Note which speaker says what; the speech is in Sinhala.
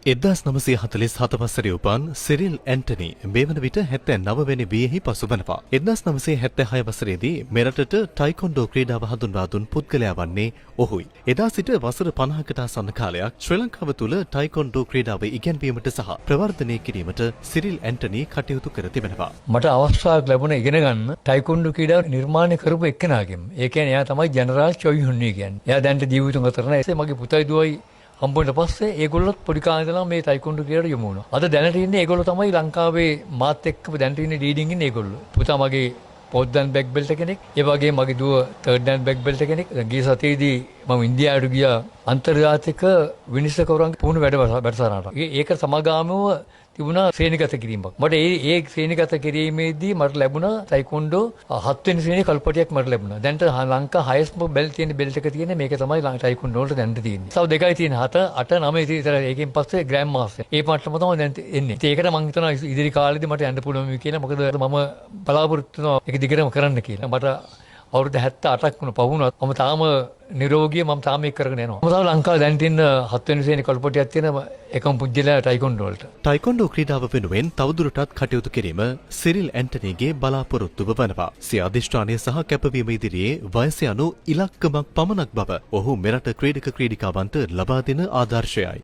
Speaker 1: 1947 වසරේ උපන් සිරිල් ඇන්ටනි මේ වන විට 79 වෙනි වියෙහි පසුබනවා. 1976 වසරේදී මෙරටට ටයිකොන්ඩෝ ක්‍රීඩාව හඳුන්වා දුන් පුද්ගලයා වන්නේ ඔහුයි. එදා සිට වසර 50කට ආසන්න කාලයක් ශ්‍රී ලංකාව තුළ ටයිකොන්ඩෝ ක්‍රීඩාව ඉගෙනවීමට සහ ප්‍රවර්ධනය කිරීමට සිරිල් ඇන්ටනි කටයුතු කර තිබෙනවා.
Speaker 2: මට අවස්ථාවක් ලැබුණා ඉගෙන ගන්න ටයිකොන්ඩෝ ක්‍රීඩාව නිර්මාණය කරපු එක්කෙනාගෙන්. ඒ කියන්නේ එයා තමයි ජෙනරාල් චොයි හුන්නි කියන්නේ. එයා දැන් ජීවිතුන් අතර නැහැ. මගේ පුතයි දුවයි හම්බුනට පස්සේ ඒගොල්ලොත් පොඩි කාලේ ඉඳලා මේ ටයිකොන්ඩෝ ක්‍රීඩාවට යොමු වුණා. අද දැනට ඉන්නේ ඒගොල්ලෝ තමයි ලංකාවේ මාත් එක්ක දැනට ඉන්නේ ලීඩින් ඉන්නේ ඒගොල්ලෝ. පුතා මගේ ෆෝර්ත් ඩෑන් බැක් බෙල්ට් කෙනෙක්. ඒ වගේම මගේ දුව තර්ඩ් ඩෑන් බැක් බෙල්ට් කෙනෙක්. ගිය සතියේදී මම ඉන්දියාවට ගියා අන්තර්ජාතික විනිශ්චයකවරුන්ගේ පුහුණු වැඩසටහනට. ඒක සමගාමීව තිබුණා ශ්‍රේණිගත කිරීමක්. මට ඒ ශ්‍රේණිගත කිරීමේදී මට ලැබුණා ටයිකොන්ඩෝ 7 වෙනි ශ්‍රේණියේ කල්පටියක් මට ලැබුණා. දැන් ලංකා highest බෙල්ට් තියෙන බෙල්ට් එක තියෙන්නේ මේක තමයි ටයිකොන්ඩෝ වලට දැන් තියෙන්නේ. තව දෙකයි තියෙන්නේ 7 8 9 විතර. ඒකෙන් පස්සේ ග්‍රෑන්ඩ් මාස්ටර්. ඒ මට්ටම තමයි දැන් එන්නේ. ඒකට මම හිතනවා ඉදිරි කාලෙදී මට යන්න පුළුවන් වෙයි කියලා. මොකද මම බලාපොරොත්තු වෙනවා ඒක දිගටම කරන්න කියලා. මට අවුරුදු 78ක් වුණා. මම තාම නිරෝගී මම තාම ඒක කරගෙන යනවා. මම තාම ලංකාවේ දැන් තියෙන 7 වෙනි ශ්‍රේණි කල්පටියක් තියෙන එකම පුජ්‍යලයා ටයිකොන්ඩෝ වලට.
Speaker 1: ටයිකොන්ඩෝ ක්‍රීඩාව වෙනුවෙන් තවදුරටත් කටයුතු කිරීම සිරිල් ඇන්ටනිගේ බලාපොරොත්තුව වනවා. සිය අධිෂ්ඨානය සහ කැපවීම ඉදිරියේ වයස යනු ඉලක්කමක් පමණක් බව ඔහු මෙරට ක්‍රීඩක ක්‍රීඩිකාවන්ට ලබා දෙන ආදර්ශයයි.